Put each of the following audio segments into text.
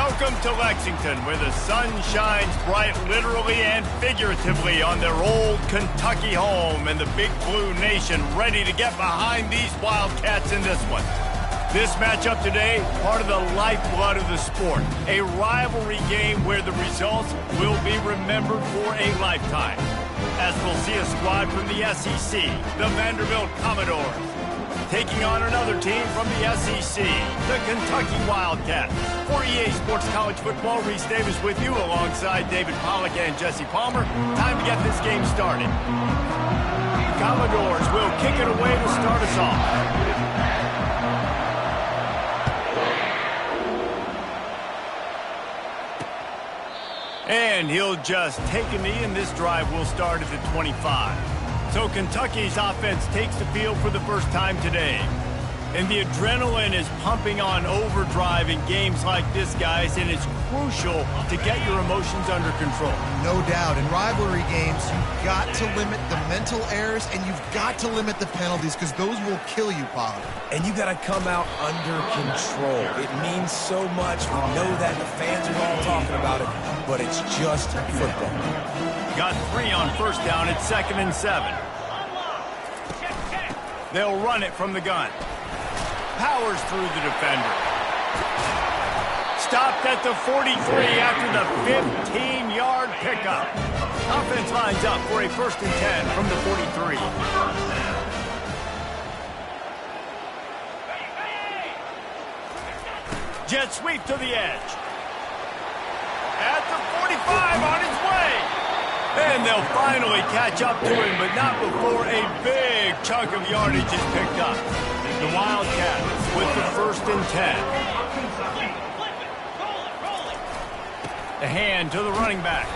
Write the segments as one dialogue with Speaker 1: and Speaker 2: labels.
Speaker 1: Welcome to Lexington, where the sun shines bright literally and figuratively on their old Kentucky home, and the Big Blue Nation ready to get behind these Wildcats in this one. This matchup today, part of the lifeblood of the sport, a rivalry game where the results will be remembered for a lifetime. As we'll see a squad from the SEC, the Vanderbilt Commodores, taking on another team from the SEC, the Kentucky Wildcats. For EA Sports College Football, Reese Davis with you alongside David Pollack and Jesse Palmer. Time to get this game started. Commodores will kick it away to start us off. And he'll just take a knee, and this drive will start at the 25. So Kentucky's offense takes the field for the first time today. And the adrenaline is pumping on overdrive in games like this, guys, and it's crucial to get your emotions under control.
Speaker 2: No doubt. In rivalry games, you've got to limit the mental errors, and you've got to limit the penalties, because those will kill you, Pollard.
Speaker 3: And you got to come out under control. It means so much. We know that. The fans are all talking about it, but it's just football.
Speaker 1: Got 3 on first down at 2nd and 7. They'll run it from the gun. Powers through the defender. Stopped at the 43 after the 15-yard pickup. Offense lines up for a 1st and 10 from the 43. Jet sweep to the edge. At the 45, on his way. And they'll finally catch up to him, but not before a big chunk of yardage is picked up. The Wildcats with the 1st and 10. The hand to the running back.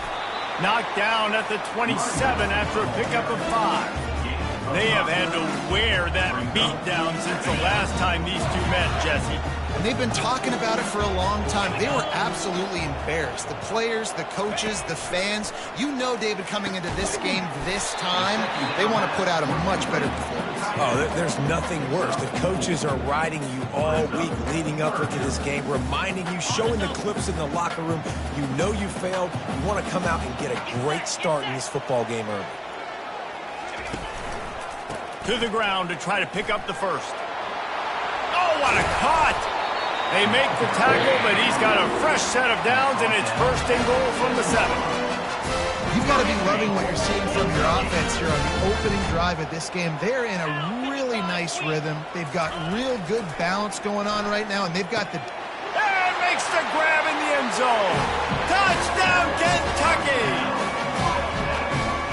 Speaker 1: Knocked down at the 27 after a pickup of 5. They have had to wear that beat down since the last time these two met, Jesse.
Speaker 2: And they've been talking about it for a long time. They were absolutely embarrassed. The players, the coaches, the fans. You know, David, coming into this game this time, they want to put out a much better performance.
Speaker 3: Oh, there's nothing worse. The coaches are riding you all week leading up into this game, reminding you, showing the clips in the locker room. You know you failed. You want to come out and get a great start in this football game early.
Speaker 1: To the ground to try to pick up the 1st. Oh, what a cut! They make the tackle, but he's got a fresh set of downs, and it's 1st and goal from the 7.
Speaker 2: You've got to be loving what you're seeing from your offense here on the opening drive of this game. They're in a really nice rhythm. They've got real good balance going on right now, and they've got the...
Speaker 1: And makes the grab in the end zone. Touchdown, Kentucky!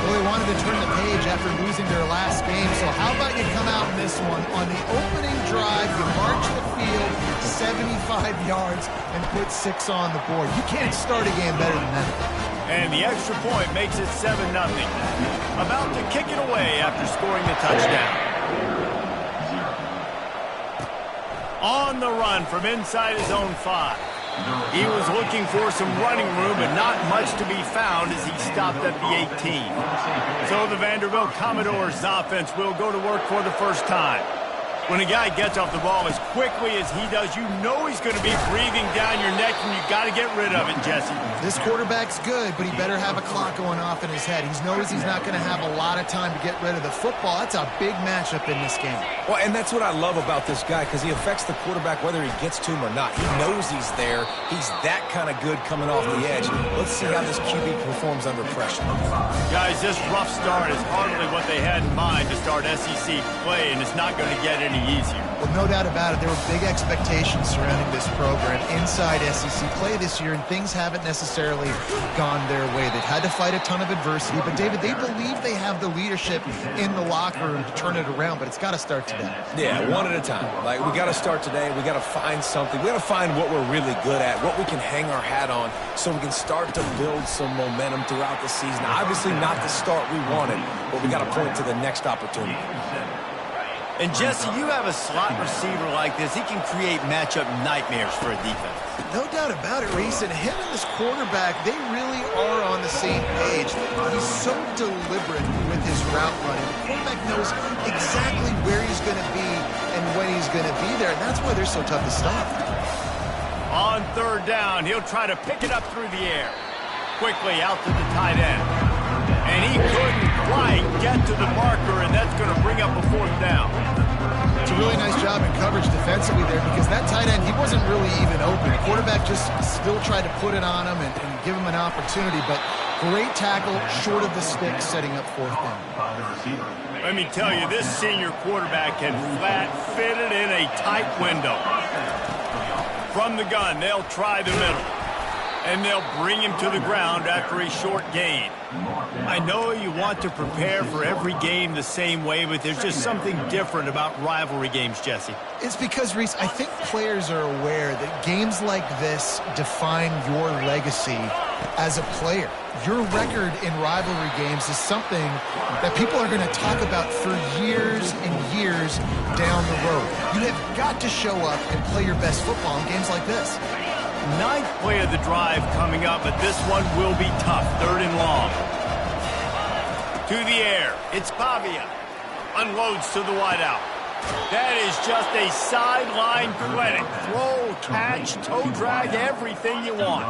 Speaker 2: Well, they wanted to turn the page after losing their last game, so how about you come out in this one? On the opening drive, you march the field 75 yards and put 6 on the board. You can't start a game better than that.
Speaker 1: And the extra point makes it 7-0. About to kick it away after scoring the touchdown. On the run from inside his own 5. He was looking for some running room, but not much to be found as he stopped at the 18. So the Vanderbilt Commodores offense will go to work for the first time. When a guy gets off the ball as quickly as he does, you know he's going to be breathing down your neck, and you got to get rid of it, Jesse.
Speaker 2: This quarterback's good, but he better have a clock going off in his head. He knows he's not going to have a lot of time to get rid of the football. That's a big matchup in this game.
Speaker 3: Well, and that's what I love about this guy, because he affects the quarterback whether he gets to him or not. He knows he's there. He's that kind of good coming off the edge. Let's see how this QB performs under pressure.
Speaker 1: Guys, this rough start is hardly what they had in mind to start SEC play, and it's not going to get any easier.
Speaker 2: Well, no doubt about it. There were big expectations surrounding this program inside SEC play this year, and things haven't necessarily gone their way. They've had to fight a ton of adversity, but, David, they believe they have the leadership in the locker room to turn it around, but it's got to start today.
Speaker 3: Yeah, one at a time. Like, we got to start today. We got to find something. We got to find what we're really good at, what we can hang our hat on, so we can start to build some momentum throughout the season. Obviously not the start we wanted, but we got to point to the next opportunity.
Speaker 1: And, Jesse, you have a slot receiver like this. He can create matchup nightmares for a defense.
Speaker 2: No doubt about it, Reese. And him and this quarterback, they really are on the same page. He's so deliberate with his route running. The quarterback knows exactly where he's going to be and when he's going to be there, and that's why they're so tough to stop.
Speaker 1: On third down, he'll try to pick it up through the air. Quickly out to the tight end. And he couldn't quite get to the marker, and that's going to bring up a fourth down.
Speaker 2: It's a really nice job in coverage defensively there because that tight end, he wasn't really even open. The quarterback just still tried to put it on him and give him an opportunity, but great tackle short of the stick setting up fourth down.
Speaker 1: Let me tell you, this senior quarterback can flat fit it in a tight window. From the gun, they'll try the middle. And they'll bring him to the ground after a short gain. I know you want to prepare for every game the same way, but there's just something different about rivalry games, Jesse.
Speaker 2: It's because, Reese, I think players are aware that games like this define your legacy as a player. Your record in rivalry games is something that people are going to talk about for years and years down the road. You have got to show up and play your best football in games like this.
Speaker 1: Ninth play of the drive coming up, but this one will be tough. Third and long. To the air. It's Pavia. Unloads to the wideout. That is just a sideline clinic. Throw, catch, toe drag, everything you want.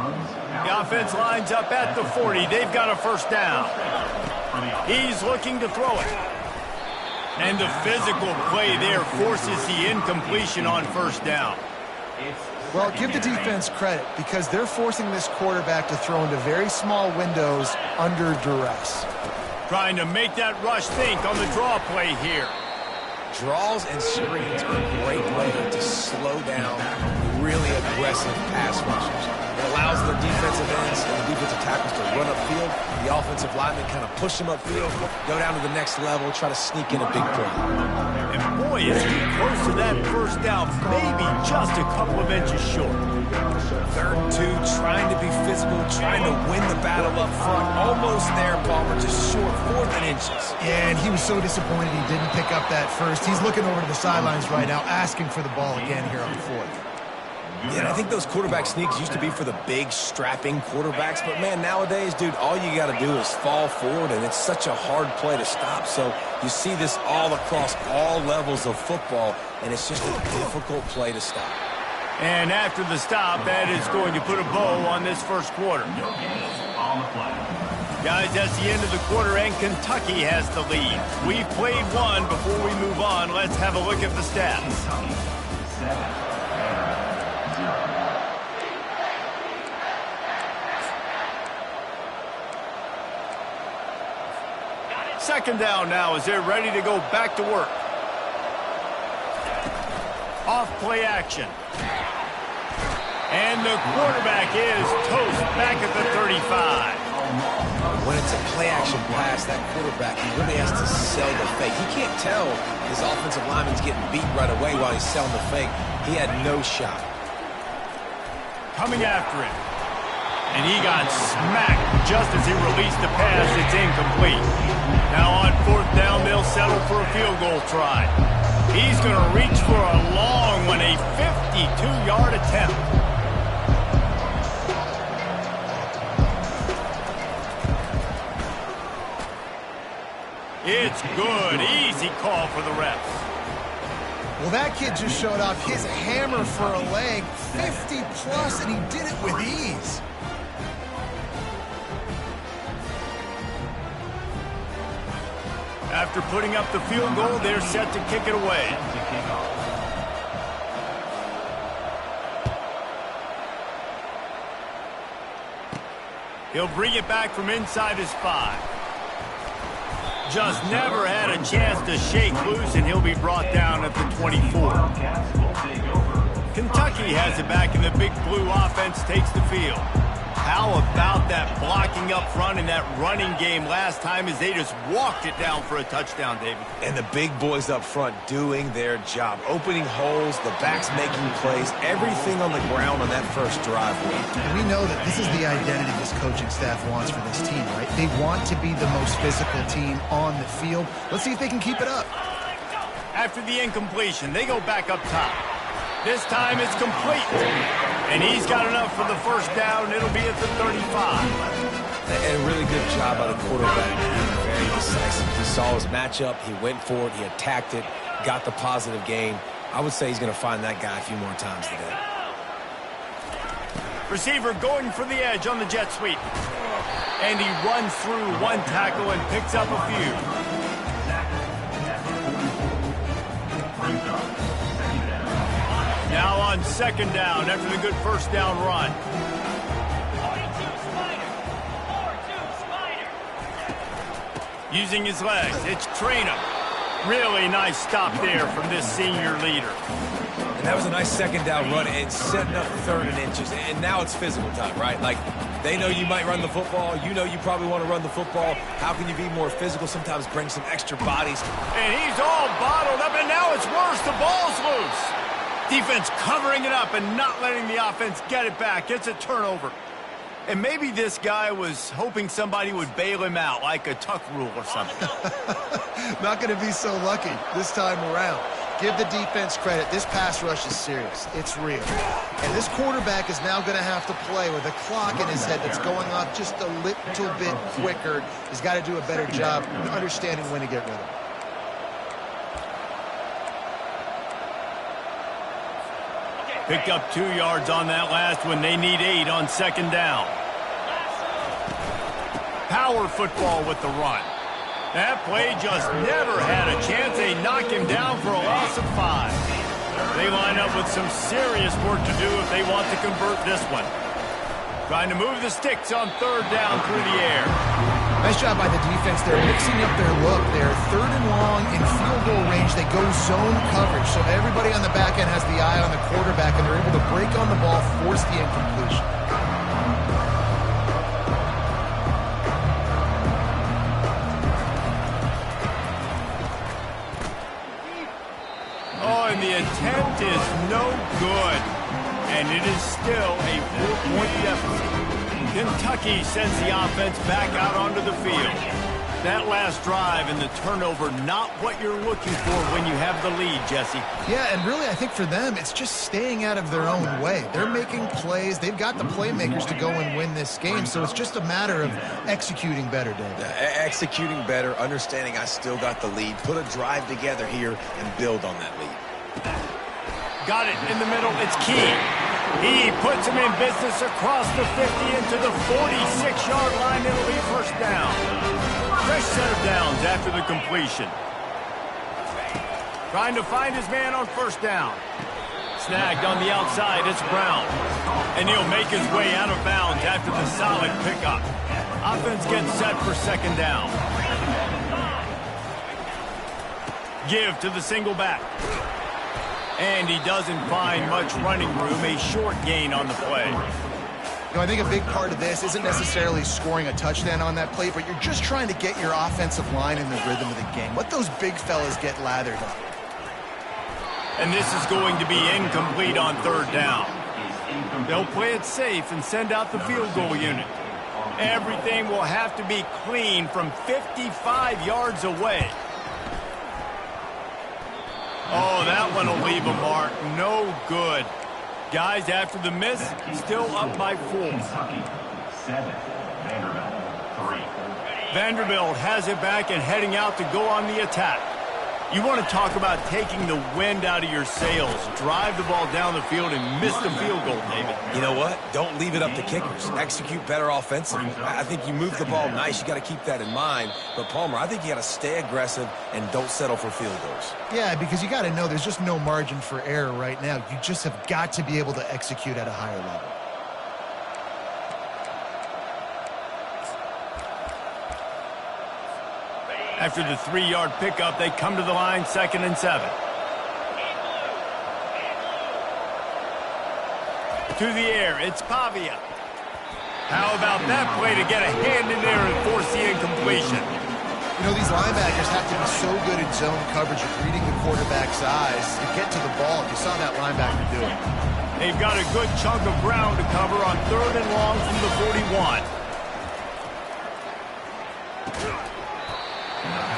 Speaker 1: The offense lines up at the 40. They've got a first down. He's looking to throw it. And the physical play there forces the incompletion on first down.
Speaker 2: Well, give the defense credit because they're forcing this quarterback to throw into very small windows under duress.
Speaker 1: Trying to make that rush think on the draw play here.
Speaker 3: Draws and screens are a great way to slow down really aggressive pass rushers. It allows the defensive ends and the defensive tackles to run upfield. The offensive linemen kind of push them upfield, go down to the next level, try to sneak in a big play.
Speaker 1: And boy, is he close to that first down, maybe just a couple of inches short.
Speaker 3: Third and 2, trying to be physical, trying to win the battle up front. Almost there, Palmer, just short, 4 inches.
Speaker 2: Yeah, and he was so disappointed he didn't pick up that first. He's looking over to the sidelines right now, asking for the ball again here on fourth.
Speaker 3: Yeah, and I think those quarterback sneaks used to be for the big, strapping quarterbacks. But, man, nowadays, dude, all you got to do is fall forward, and it's such a hard play to stop. So you see this all across all levels of football, and it's just a difficult play to stop.
Speaker 1: And after the stop, that is going to put a bow on this first quarter. Guys, that's the end of the quarter, and Kentucky has the lead. We've played one. Before we move on, let's have a look at the stats. Second down now as they're ready to go back to work. Off play action. And the quarterback is toast back at the 35.
Speaker 3: When it's a play-action pass, that quarterback, he really has to sell the fake. He can't tell his offensive lineman's getting beat right away while he's selling the fake. He had no shot.
Speaker 1: Coming after him. And he got smacked just as he released the pass. It's incomplete. Now on fourth down, they'll settle for a field goal try. He's going to reach for a long one, a 52-yard attempt. It's good. Easy call for the refs.
Speaker 2: Well, that kid just showed off his hammer for a leg, 50-plus, and he did it with ease.
Speaker 1: After putting up the field goal, they're set to kick it away. He'll bring it back from inside his 5. Just never had a chance to shake loose, and he'll be brought down at the 24. Kentucky has it back, and the Big Blue offense takes the field. How about that blocking up front and that running game last time as they just walked it down for a touchdown, David?
Speaker 3: And the big boys up front doing their job. Opening holes, the backs making plays, everything on the ground on that first drive.
Speaker 2: And we know that this is the identity this coaching staff wants for this team, right? They want to be the most physical team on the field. Let's see if they can keep it up.
Speaker 1: After the incompletion, they go back up top. This time it's complete. And he's got enough for the first down. It'll be at the 35.
Speaker 3: And a really good job by the quarterback. Very decisive. He saw his matchup. He went for it. He attacked it. Got the positive gain. I would say he's going to find that guy a few more times today.
Speaker 1: Receiver going for the edge on the jet sweep. And he runs through one tackle and picks up a few. Now on second down after the good first down run. Using his legs, it's Traynham. Really nice stop there from this senior leader.
Speaker 3: And that was a nice second down run and setting up 3rd and inches. And now it's physical time, right? Like, they know you might run the football. You know you probably want to run the football. How can you be more physical? Sometimes bring some extra bodies.
Speaker 1: And he's all bottled up, and now it's worse. The ball's loose. Defense covering it up and not letting the offense get it back. It's a turnover. And maybe this guy was hoping somebody would bail him out, like a tuck rule or something.
Speaker 2: Not going to be so lucky this time around. Give the defense credit. This pass rush is serious. It's real. And this quarterback is now going to have to play with a clock in his head that's going off just a little bit quicker. He's got to do a better job understanding when to get rid of it.
Speaker 1: Picked up 2 yards on that last one. They need 8 on second down. Power football with the run. That play just never had a chance. They knock him down for a loss of 5. They line up with some serious work to do if they want to convert this one. Trying to move the sticks on third down through the air.
Speaker 2: Nice job by the defense. They're mixing up their look. They're 3rd and long in field goal range. They go zone coverage. So everybody on the back end has the eye on the quarterback, and they're able to break on the ball, force the incompletion.
Speaker 1: Oh, and the attempt is no good. And it is still a 4-point deficit. Kentucky sends the offense back out onto the field. That last drive and the turnover, not what you're looking for when you have the lead, Jesse.
Speaker 2: Yeah, and really, I think for them, it's just staying out of their own way. They're making plays. They've got the playmakers to go and win this game, so it's just a matter of executing better, David.
Speaker 3: Executing better, understanding I still got the lead. Put a drive together here and build on that lead.
Speaker 1: Got it in the middle. It's key. He puts him in business across the 50 into the 46-yard line. It'll be first down. Fresh set of downs after the completion. Trying to find his man on first down. Snagged on the outside. It's Brown. And he'll make his way out of bounds after the solid pickup. Offense gets set for second down. Give to the single back. And he doesn't find much running room, a short gain on the play.
Speaker 2: You know, I think a big part of this isn't necessarily scoring a touchdown on that play, but you're just trying to get your offensive line in the rhythm of the game. Let those big fellas get lathered up.
Speaker 1: And this is going to be incomplete on third down. They'll play it safe and send out the field goal unit. Everything will have to be clean from 55 yards away. Oh, that one will leave a mark. No good. Guys, after the miss, still up by 4.
Speaker 4: Kentucky 7, Vanderbilt 3.
Speaker 1: Vanderbilt has it back and heading out to go on the attack. You want to talk about taking the wind out of your sails. Drive the ball down the field and miss the field goal, David.
Speaker 3: You know what? Don't leave it up to kickers. Execute better offensively. I think you move the ball nice. You got to keep that in mind. But, Palmer, I think you got to stay aggressive and don't settle for field goals.
Speaker 2: Yeah, because you got to know there's just no margin for error right now. You just have got to be able to execute at a higher level.
Speaker 1: After the 3-yard pickup, they come to the line, 2nd and 7. To the air, it's Pavia. How about that play to get a hand in there and force the incompletion?
Speaker 2: You know, these linebackers have to be so good in zone coverage of reading the quarterback's eyes to get to the ball. You saw that linebacker do it.
Speaker 1: They've got a good chunk of ground to cover on 3rd and long from the 41.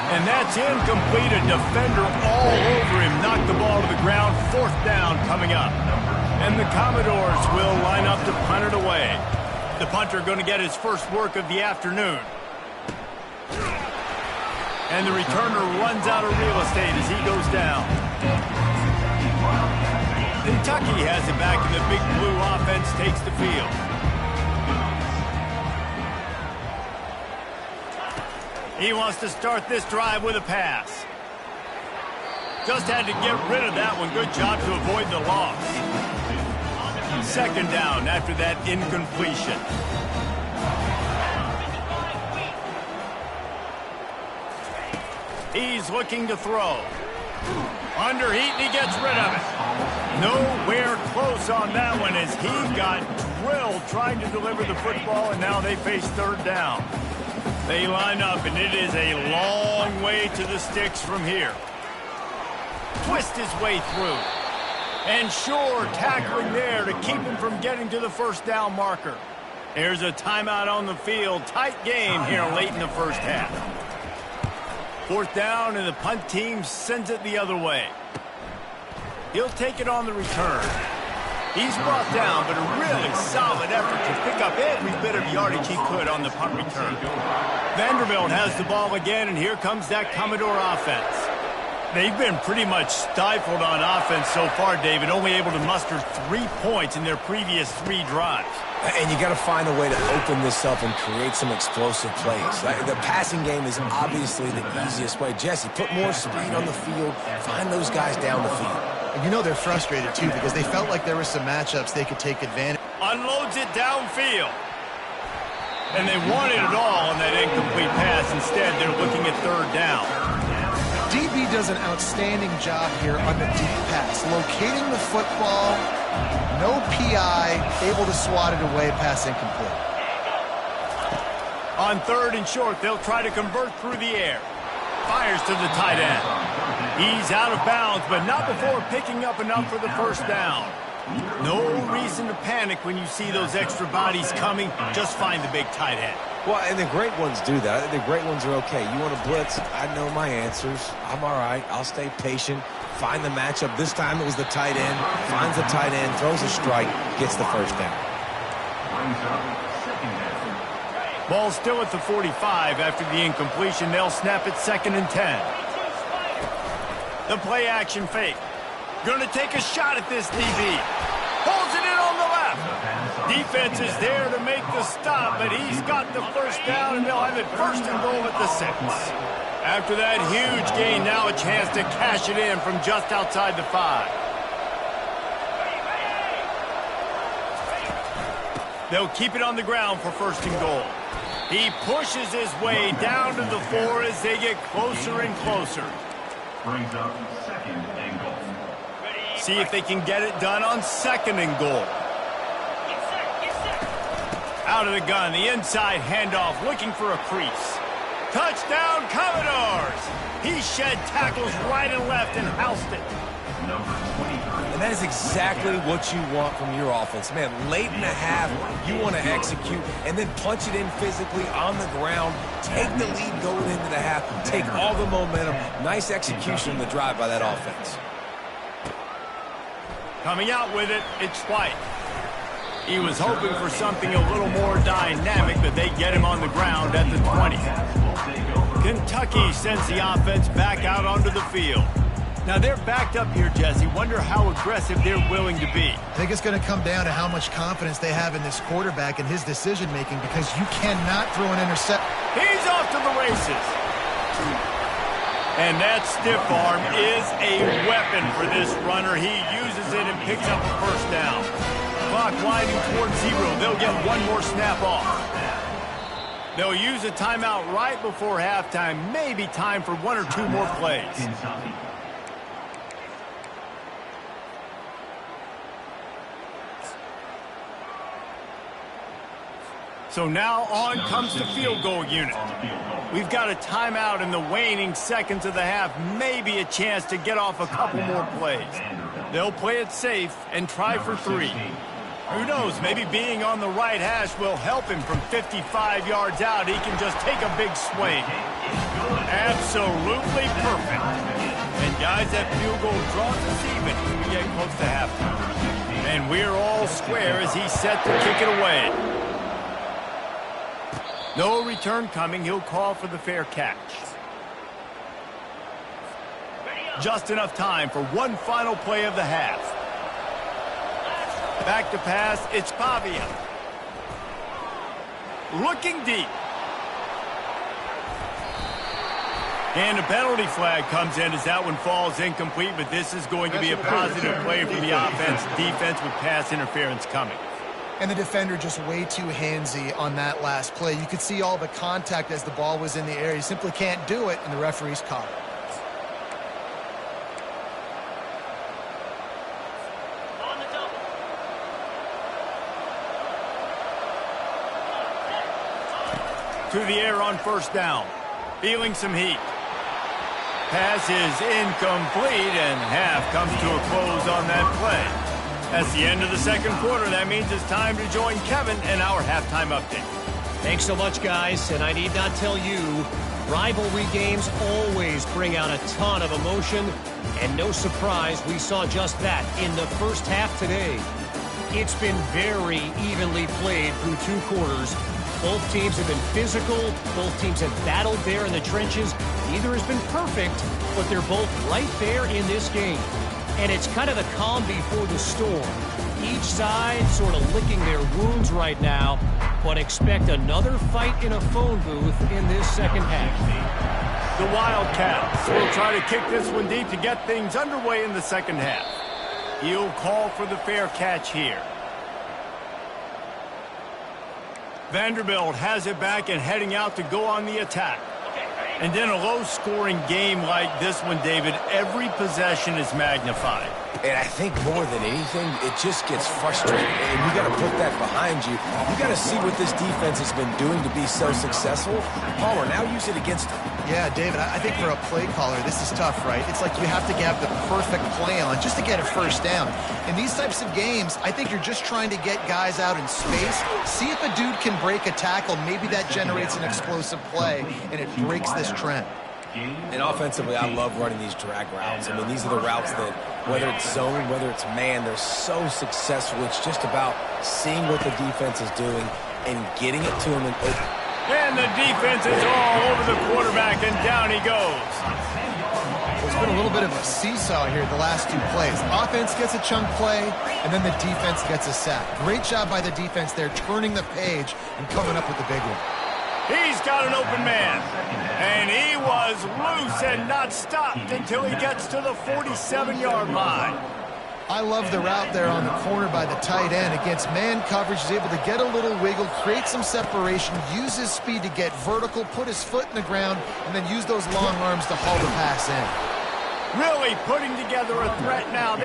Speaker 1: And that's incomplete. A defender all over him. Knocked the ball to the ground. 4th down coming up. And the Commodores will line up to punt it away. The punter going to get his first work of the afternoon. And the returner runs out of real estate as he goes down. Kentucky has it back, and the big blue offense takes the field. He wants to start this drive with a pass. Just had to get rid of that one. Good job to avoid the loss. Second down after that incompletion. He's looking to throw. Under heat, and he gets rid of it. Nowhere close on that one as he got drilled trying to deliver the football, and now they face third down. They line up, and it is a long way to the sticks from here. Twist his way through. And sure, tackling there to keep him from getting to the first down marker. There's a timeout on the field. Tight game here late in the first half. Fourth down, and the punt team sends it the other way. He'll take it on the return. He's brought down, but a really solid effort to pick up every bit of yardage he could on the punt return. Vanderbilt has the ball again, and here comes that Commodore offense. They've been pretty much stifled on offense so far, David, only able to muster 3 points in their previous 3 drives.
Speaker 3: And you got to find a way to open this up and create some explosive plays. The passing game is obviously the easiest way. Jesse, put more speed on the field. Find those guys down the field.
Speaker 2: You know they're frustrated, too, because they felt like there were some matchups they could take advantage.
Speaker 1: Unloads it downfield. And they wanted it all on that incomplete pass. Instead, they're looking at third down.
Speaker 2: DB does an outstanding job here on the deep pass. Locating the football, no PI, able to swat it away, pass incomplete.
Speaker 1: On third and short, they'll try to convert through the air. Fires to the tight end. He's out of bounds, but not before picking up enough for the first down. No reason to panic when you see those extra bodies coming. Just find the big tight end.
Speaker 3: Well, and the great ones do that. The great ones are okay. You want to blitz? I know my answers. I'm all right. I'll stay patient. Find the matchup. This time it was the tight end. Finds the tight end, throws a strike, gets the first down.
Speaker 1: Ball still at the 45 after the incompletion. They'll snap it 2nd and 10. The play action fake. Going to take a shot at this DB. Pulls it in on the left. Defense is there to make the stop, but he's got the first down, and they'll have it 1st and goal at the 6. After that huge gain, now a chance to cash it in from just outside the 5. They'll keep it on the ground for 1st and goal. He pushes his way down to the 4 as they get closer and closer.
Speaker 4: Brings up 2nd and goal.
Speaker 1: See if they can get it done on 2nd and goal. Out of the gun, the inside handoff, looking for a crease. Touchdown, Commodores! He shed tackles right and left and housed it.
Speaker 3: And that is exactly what you want from your offense. Man, late in the half, you want to execute and then punch it in physically on the ground. Take the lead going into the half. Take all the momentum. Nice execution in the drive by that offense.
Speaker 1: Coming out with it, it's White. He was hoping for something a little more dynamic, but they get him on the ground at the 20. Kentucky sends the offense back out onto the field. Now they're backed up here, Jesse. Wonder how aggressive they're willing to be.
Speaker 2: I think it's going to come down to how much confidence they have in this quarterback and his decision-making, because you cannot throw an interception.
Speaker 1: He's off to the races. And that stiff arm is a weapon for this runner. He uses it and picks up a first down. Clock winding towards 0. They'll get one more snap off. They'll use a timeout right before halftime. Maybe time for 1 or 2 more plays. So now on comes the field goal unit. We've got a timeout in the waning seconds of the half. Maybe a chance to get off a couple more plays. They'll play it safe and try for 3. Who knows, maybe being on the right hash will help him from 55 yards out. He can just take a big swing. Absolutely perfect. And guys, that field goal draws us even when we get close to halftime. And we're all square as he's set to kick it away. No return coming. He'll call for the fair catch. Just enough time for one final play of the half. Back to pass, it's Pavia. Looking deep. And a penalty flag comes in as that one falls incomplete, but this is going to be a positive play for the offense. Defense with pass interference coming.
Speaker 2: And the defender just way too handsy on that last play. You could see all the contact as the ball was in the air. You simply can't do it, and the referee's caught it.
Speaker 1: To the air on first down. Feeling some heat. Pass is incomplete, and half comes to a close on that play. That's the end of the second quarter. That means it's time to join Kevin in our halftime update.
Speaker 5: Thanks so much, guys. And I need not tell you, rivalry games always bring out a ton of emotion. And no surprise, we saw just that in the first half today. It's been very evenly played through two quarters. Both teams have been physical. Both teams have battled there in the trenches. Neither has been perfect, but they're both right there in this game. And it's kind of the calm before the storm. Each side sort of licking their wounds right now, but expect another fight in a phone booth in this second half.
Speaker 1: The Wildcats will try to kick this one deep to get things underway in the second half. He'll call for the fair catch here. Vanderbilt has it back and heading out to go on the attack. And in a low-scoring game like this one, David, every possession is magnified.
Speaker 3: And I think more than anything, it just gets frustrating. And you got to put that behind you. You got to see what this defense has been doing to be so successful. Palmer, now use it against them.
Speaker 2: Yeah, David, I think for a play caller, this is tough, right? It's like you have to have the perfect play on just to get a first down. In these types of games, I think you're just trying to get guys out in space, see if a dude can break a tackle. Maybe that generates an explosive play, and it breaks this trend.
Speaker 3: And offensively, I love running these drag routes. I mean, these are the routes that, whether it's zone, whether it's man, they're so successful. It's just about seeing what the defense is doing and getting it to them.
Speaker 1: And the defense is all over the quarterback, and down he goes.
Speaker 2: It's been a little bit of a seesaw here the last two plays. Offense gets a chunk play, and then the defense gets a sack. Great job by the defense there, turning the page and coming up with the big one.
Speaker 1: He's got an open man, and he was loose and not stopped until he gets to the 47-yard line.
Speaker 2: I love the route there on the corner by the tight end against man coverage. He's able to get a little wiggle, create some separation, use his speed to get vertical, put his foot in the ground, and then use those long arms to haul the pass in.
Speaker 1: Really putting together a threat now.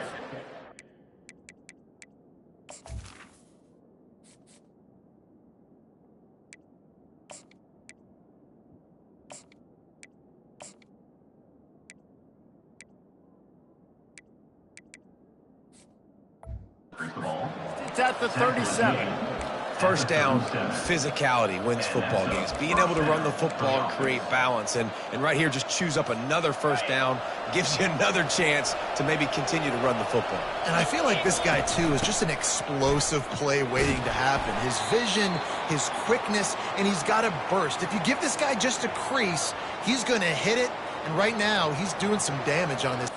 Speaker 1: It's at the 37.
Speaker 3: First down, physicality wins football games. Being able to run the football and create balance. And right here, just choose up another first down, gives you another chance to maybe continue to run the football.
Speaker 2: And I feel like this guy, too, is just an explosive play waiting to happen. His vision, his quickness, and he's got a burst. If you give this guy just a crease, he's going to hit it. And right now, he's doing some damage on this.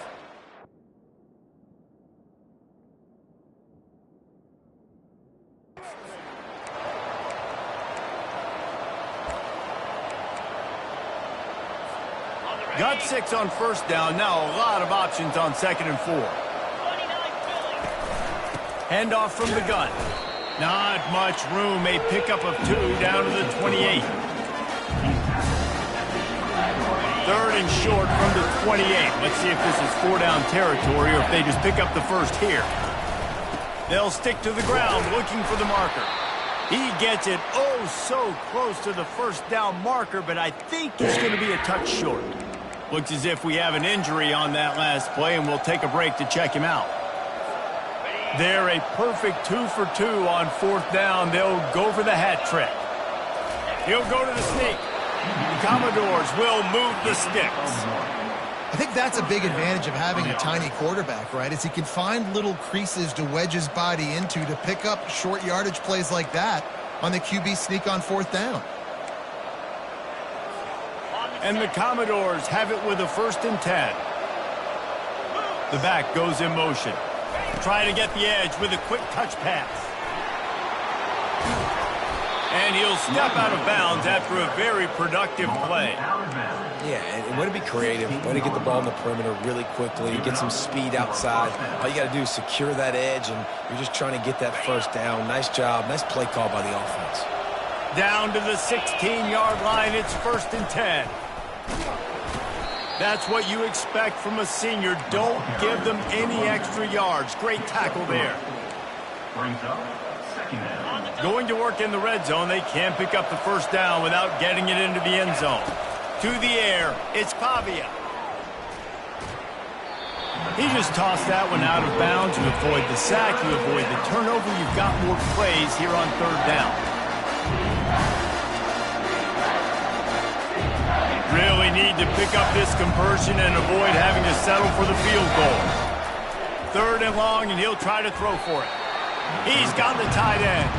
Speaker 1: Got 6 on first down. Now a lot of options on 2nd and 4. Handoff from the gun. Not much room. A pickup of 2 down to the 28. 3rd and short from the 28. Let's see if this is 4-down territory or if they just pick up the first here. They'll stick to the ground looking for the marker. He gets it oh so close to the first down marker, but I think he's going to be a touch short. Looks as if we have an injury on that last play, and we'll take a break to check him out. They're a perfect 2 for 2 on 4th down. They'll go for the hat trick. He'll go to the sneak. The Commodores will move the sticks.
Speaker 2: I think that's a big advantage of having a tiny quarterback, right? Is he can find little creases to wedge his body into to pick up short yardage plays like that on the QB sneak on 4th down.
Speaker 1: And the Commodores have it with a 1st and 10. The back goes in motion. trying to get the edge with a quick touch pass. And he'll step out of bounds after a very productive play.
Speaker 3: Yeah, and way to be creative, way to get the ball in the perimeter really quickly, get some speed outside. All you got to do is secure that edge, and you're just trying to get that first down. Nice job. Nice play call by the offense.
Speaker 1: Down to the 16-yard line. It's 1st and 10. That's what you expect from a senior. Don't give them any extra yards. Great tackle there.
Speaker 4: Brings up 2nd down.
Speaker 1: Going to work in the red zone. They can't pick up the first down without getting it into the end zone. To the air, it's Pavia. He just tossed that one out of bounds. You avoid the sack, you avoid the turnover. You've got more plays here on 3rd down. Really need to pick up this conversion and avoid having to settle for the field goal. 3rd and long, and he'll try to throw for it. He's got the tight end.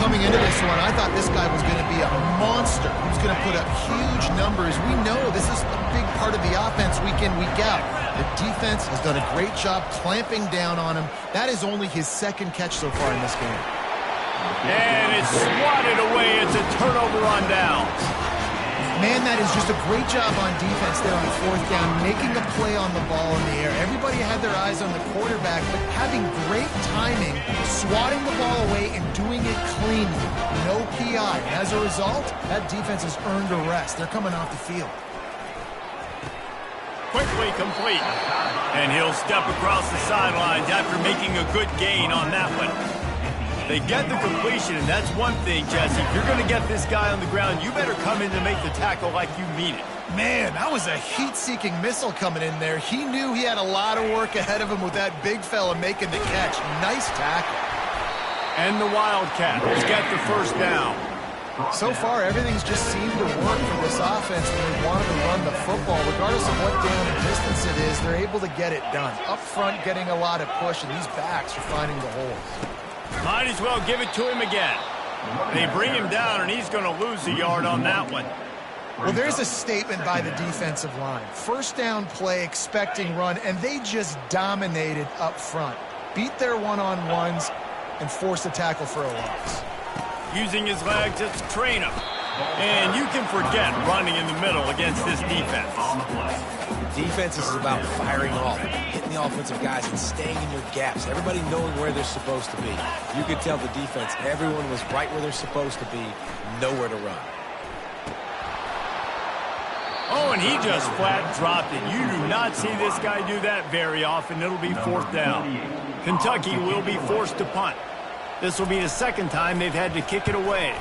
Speaker 2: Coming into this one, I thought this guy was going to be a monster. He was going to put up huge numbers. We know this is a big part of the offense week in, week out. The defense has done a great job clamping down on him. That is only his 2nd catch so far in this game.
Speaker 1: And it's swatted away. It's a turnover on downs.
Speaker 2: Man, that is just a great job on defense there on 4th down, making a play on the ball in the air. Everybody had their eyes on the quarterback, but having great timing, swatting the ball away, and doing it cleanly. No PI. And as a result, that defense has earned a rest. They're coming off the field.
Speaker 1: Quickly complete. And he'll step across the sidelines after making a good gain on that one. They get the completion, and that's one thing, Jesse. If you're going to get this guy on the ground, you better come in to make the tackle like you mean it.
Speaker 2: Man, that was a heat-seeking missile coming in there. He knew he had a lot of work ahead of him with that big fella making the catch. Nice tackle.
Speaker 1: And the Wildcats get the first down.
Speaker 2: So far, everything's just seemed to work for this offense when they wanted to run the football. Regardless of what down and distance it is, they're able to get it done. Up front, getting a lot of push, and these backs are finding the holes.
Speaker 1: Might as well give it to him again. They bring him down, and he's going to lose a yard on that one.
Speaker 2: Well, there's a statement by the defensive line. 1st down play, expecting run, and they just dominated up front. Beat their one-on-ones and forced a tackle for a loss.
Speaker 1: Using his legs, it's train him. And you can forget running in the middle against this defense.
Speaker 3: Defense is about firing off, hitting the offensive guys, and staying in your gaps. Everybody knowing where they're supposed to be. You could tell the defense, everyone was right where they're supposed to be, nowhere to run.
Speaker 1: Oh, and he just flat dropped it. You do not see this guy do that very often. It'll be 4th down. Kentucky will be forced to punt. This will be the 2nd time they've had to kick it away.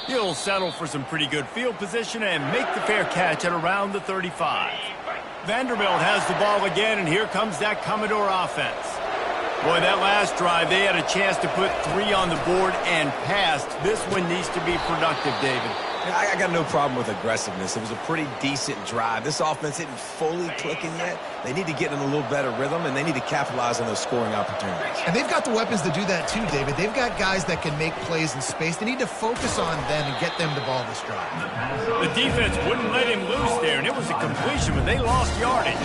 Speaker 1: He'll settle for some pretty good field position and make the fair catch at around the 35. Vanderbilt has the ball again, and here comes that Commodore offense. Boy, that last drive, they had a chance to put 3 on the board and passed. This one needs to be productive, David.
Speaker 3: I got no problem with aggressiveness. It was a pretty decent drive. This offense isn't fully clicking yet. They need to get in a little better rhythm, and they need to capitalize on those scoring opportunities.
Speaker 2: And they've got the weapons to do that too, David. They've got guys that can make plays in space. They need to focus on them and get them the ball this drive.
Speaker 1: The defense wouldn't let him loose there, and it was a completion, but they lost yardage.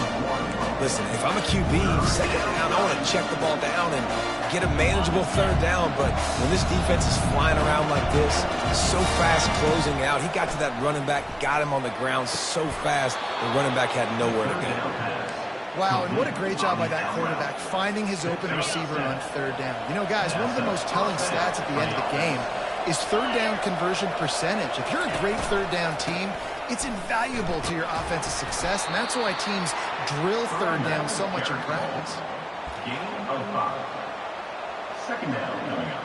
Speaker 3: Listen, if I'm a QB, 2nd down, I want to check the ball down and get a manageable 3rd down. But when this defense is flying around like this, so fast closing out, he got to that running back, got him on the ground so fast, the running back had nowhere to go.
Speaker 2: Wow, and what a great job by that quarterback, finding his open receiver on 3rd down. You know, guys, one of the most telling stats at the end of the game is 3rd down conversion percentage. If you're a great 3rd down team, it's invaluable to your offensive success, and that's why teams drill 3rd down so much in practice.
Speaker 4: Gain of 5. 2nd down coming up.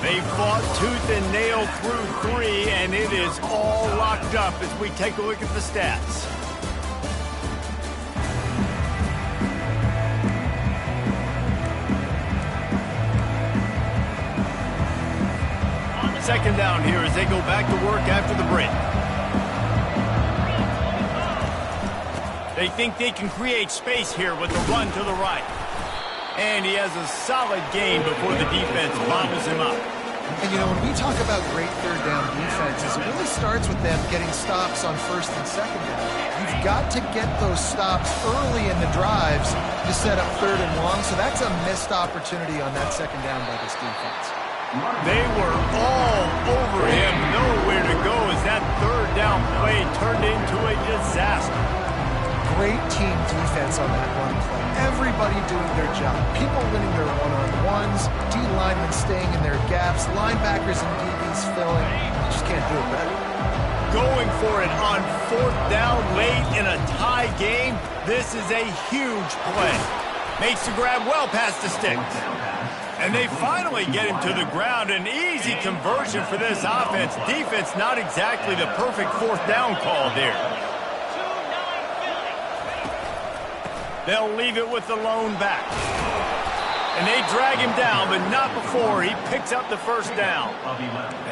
Speaker 1: They fought tooth and nail through 3, and it is all locked up as we take a look at the stats. Second down here as they go back to work after the break. They think they can create space here with the run to the right. And he has a solid gain before the defense bobbles him up.
Speaker 2: And, you know, when we talk about great third down defenses, it really starts with them getting stops on first and second down. You've got to get those stops early in the drives to set up third and long, so that's a missed opportunity on that second down by this defense.
Speaker 1: They were all over him, nowhere to go as that third down play turned into a disaster.
Speaker 2: Great team defense on that one play. Everybody doing their job. People winning their one-on-ones, D-linemen staying in their gaps, linebackers and DBs filling. You just can't do it better.
Speaker 1: Going for it on fourth down late in a tie game. This is a huge play. Makes the grab well past the sticks. And they finally get him to the ground. An easy conversion for this offense. Defense not exactly the perfect fourth down call there. They'll leave it with the lone back. And they drag him down, but not before he picks up the first down.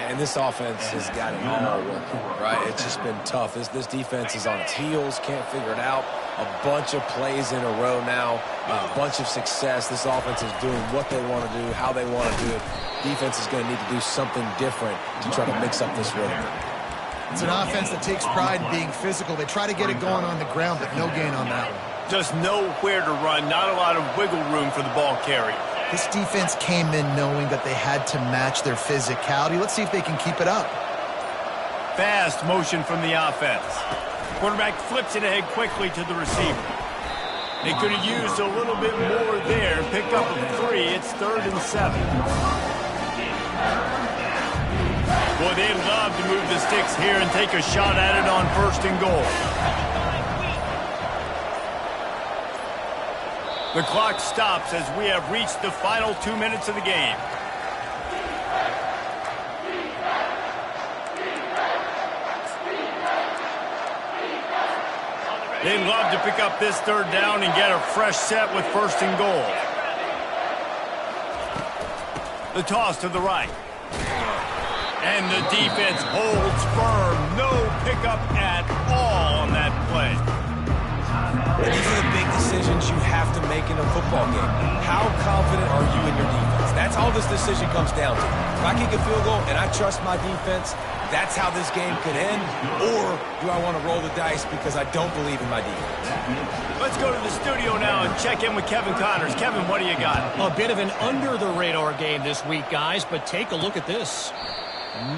Speaker 3: And this offense has got it all working, right? It's just been tough. This defense is on its heels, can't figure it out. A bunch of plays in a row now, a bunch of success. This offense is doing what they want to do, how they want to do it. Defense is going to need to do something different to try to mix up this rhythm.
Speaker 2: It's an offense that takes pride in being physical. They try to get it going on the ground, but no gain on that one.
Speaker 1: Just nowhere to run, not a lot of wiggle room for the ball carrier.
Speaker 2: This defense came in knowing that they had to match their physicality. Let's see if they can keep it up.
Speaker 1: Fast motion from the offense. Quarterback flips it ahead quickly to the receiver. They could have used a little bit more there. Pick up a 3. It's 3rd and 7. Boy, they'd love to move the sticks here and take a shot at it on 1st and goal. The clock stops as we have reached the final 2 minutes of the game. They'd love to pick up this third down and get a fresh set with 1st and goal. The toss to the right. And the defense holds firm. No pickup at all on that play.
Speaker 3: These are the big decisions you have to make in a football game. How confident are you in your defense? That's all this decision comes down to. If I kick a field goal and I trust my defense, that's how this game could end. Or do I want to roll the dice because I don't believe in my defense?
Speaker 1: Let's go to the studio now and check in with Kevin Connors. Kevin, what do you got?
Speaker 5: A bit of an under-the-radar game this week, guys, but take a look at this.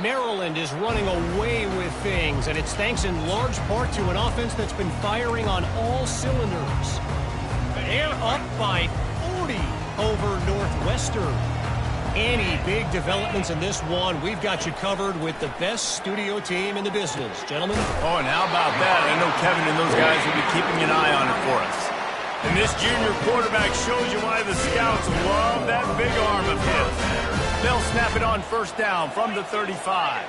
Speaker 5: Maryland is running away with things, and it's thanks in large part to an offense that's been firing on all cylinders. They're up by 40 over Northwestern. Any big developments in this one, we've got you covered with the best studio team in the business. Gentlemen?
Speaker 1: Oh, and how about that? I know Kevin and those guys will be keeping an eye on it for us. And this junior quarterback shows you why the scouts love that big arm of his. They'll snap it on 1st down from the 35.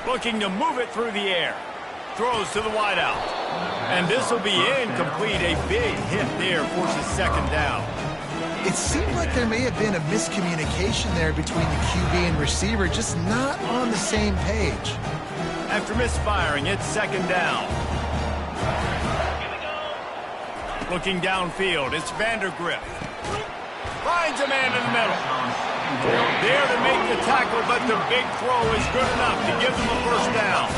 Speaker 1: Looking to move it through the air. Throws to the wideout. And this will be incomplete. A big hit there forces 2nd down.
Speaker 2: It seemed like there may have been a miscommunication there between the QB and receiver, just not on the same page.
Speaker 1: After misfiring, it's 2nd down. Looking downfield, it's Vanderbilt. Finds a man in the middle. There to make the tackle, but the big throw is good enough to give them a 1st down.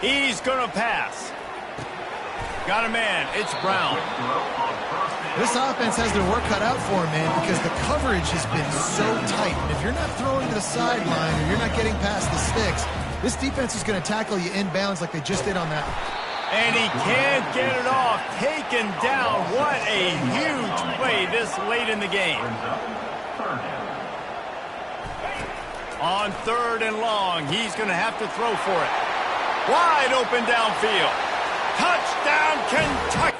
Speaker 1: He's going to pass. Got a man. It's Brown.
Speaker 2: This offense has their work cut out for them, man, because the coverage has been so tight. And if you're not throwing to the sideline or you're not getting past the sticks, this defense is going to tackle you inbounds like they just did on that.
Speaker 1: And he can't get it off. Taken down. What a huge play this late in the game. On 3rd and long, he's going to have to throw for it. Wide open downfield. Touchdown, Kentucky.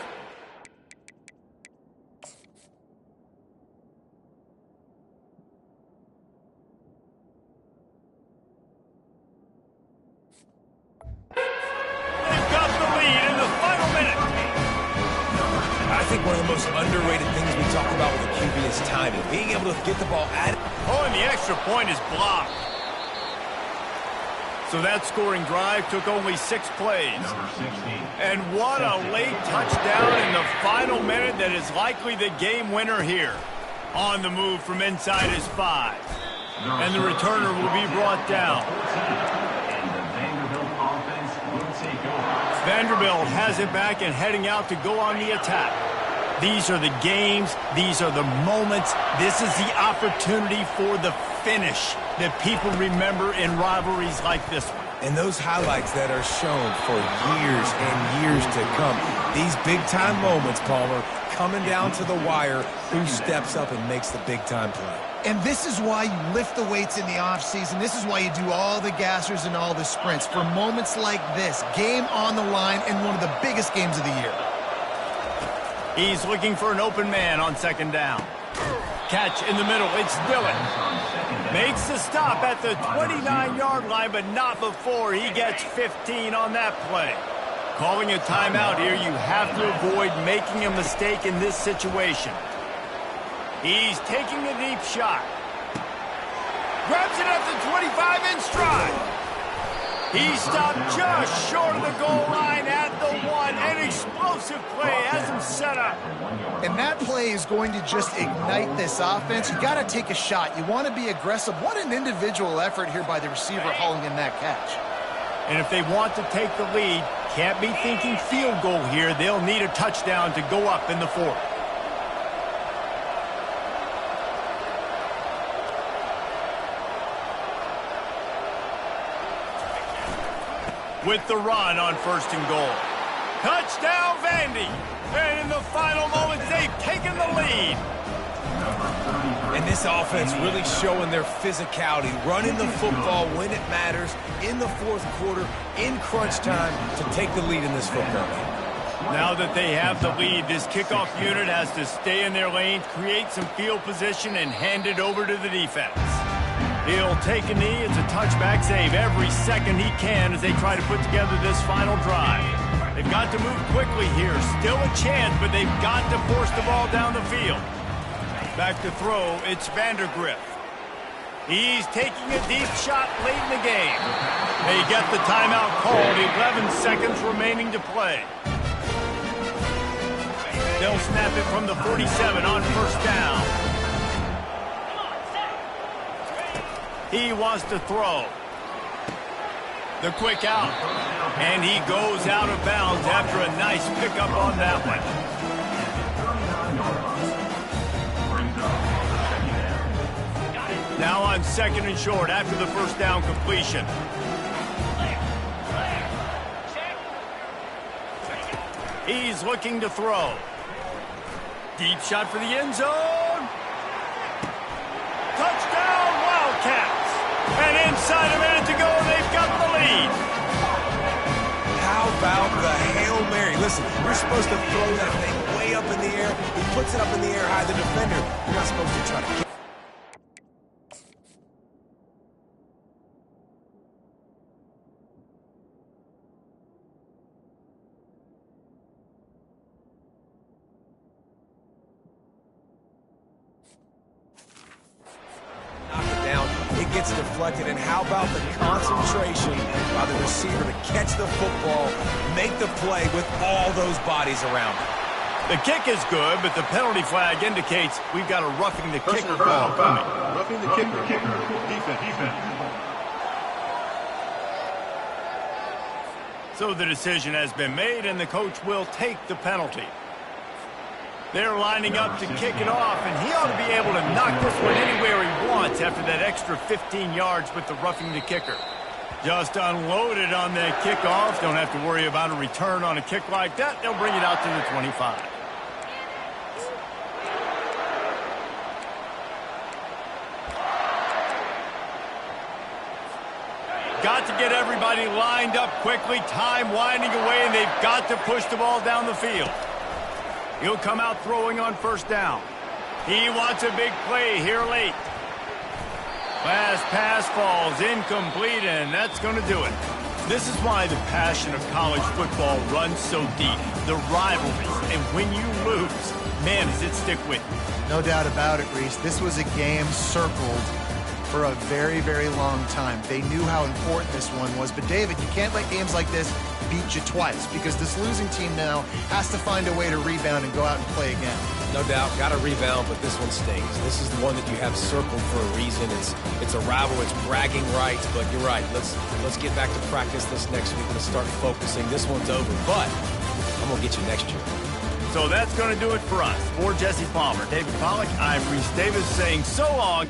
Speaker 1: They've got the lead in the final minute.
Speaker 3: I think one of the most underrated things we talk about with a QB is timing. Being able to get the ball at it.
Speaker 1: Oh, and the extra point is blocked. So that scoring drive took only 6 plays.
Speaker 4: Number 16.
Speaker 1: And what a late touchdown in the final minute that is likely the game winner here. On the move from inside his 5. And the returner will be brought down.
Speaker 4: And the Vanderbilt offense will take over.
Speaker 1: Vanderbilt has it back and heading out to go on the attack. These are the games. These are the moments. This is the opportunity for the finish that people remember in rivalries like this one.
Speaker 3: And those highlights that are shown for years and years to come. These big-time moments, Palmer, coming down to the wire, who steps up and makes the big-time play.
Speaker 2: And this is why you lift the weights in the offseason. This is why you do all the gassers and all the sprints. For moments like this, game on the line in one of the biggest games of the year.
Speaker 1: He's looking for an open man on 2nd down. Catch in the middle. It's Dillon. Makes the stop at the 29-yard line, but not before he gets 15 on that play. Calling a timeout here, you have to avoid making a mistake in this situation. He's taking a deep shot. Grabs it at the 25 in stride. He stopped just short of the goal line at the 1. An explosive play has him set up.
Speaker 2: And that play is going to just ignite this offense. You got to take a shot. You want to be aggressive. What an individual effort here by the receiver hauling in that catch.
Speaker 1: And if they want to take the lead, can't be thinking field goal here. They'll need a touchdown to go up in the 4th. With the run on 1st and goal. Touchdown, Vandy! And in the final moments, they've taken the lead.
Speaker 3: And this offense really showing their physicality, running the football when it matters, in the 4th quarter, in crunch time, to take the lead in this football game.
Speaker 1: Now that they have the lead, this kickoff unit has to stay in their lanes, create some field position, and hand it over to the defense. He'll take a knee. It's a touchback save every second he can as they try to put together this final drive. They've got to move quickly here. Still a chance, but they've got to force the ball down the field. Back to throw, it's Vanderbilt. He's taking a deep shot late in the game. They get the timeout called. 11 seconds remaining to play. They'll snap it from the 47 on 1st down. He wants to throw. The quick out. And he goes out of bounds after a nice pickup on that one. Now on 2nd and short after the 1st down completion. He's looking to throw. Deep shot for the end zone. Touchdown, Wildcats. And inside a minute to go, they've got the lead.
Speaker 3: How about the Hail Mary? Listen, you're supposed to throw that thing way up in the air. He puts it up in the air high, the defender. You're not supposed to try to kick. Gets deflected, and how about the concentration by the receiver to catch the football, make the play with all those bodies around him.
Speaker 1: The kick is good, but the penalty flag indicates we've got a roughing the kicker call coming.
Speaker 4: Roughing the kicker. Defense.
Speaker 1: So the decision has been made, and the coach will take the penalty. They're lining up to kick it off, and he ought to be able to knock this one anywhere he wants after that extra 15 yards with the roughing the kicker. Just unloaded on that kickoff. Don't have to worry about a return on a kick like that. They'll bring it out to the 25. Got to get everybody lined up quickly. Time winding away, and they've got to push the ball down the field. He'll come out throwing on 1st down. He wants a big play here late. Last pass falls incomplete, and that's going to do it. This is why the passion of college football runs so deep. The rivalries, and when you lose, man, does it stick with you.
Speaker 2: No doubt about it, Reese. This was a game circled for a very, very long time. They knew how important this one was. But, David, you can't let games like this beat you twice because this losing team now has to find a way to rebound and go out and play again.
Speaker 3: No doubt, got to rebound, but this one stings. This is the one that you have circled for a reason. It's a rival, it's bragging rights, but you're right. Let's get back to practice this next week. Let's start focusing. This one's over, but I'm going to get you next year.
Speaker 1: So that's going to do it for us. For Jesse Palmer, David Pollack, I'm Reese Davis saying so long.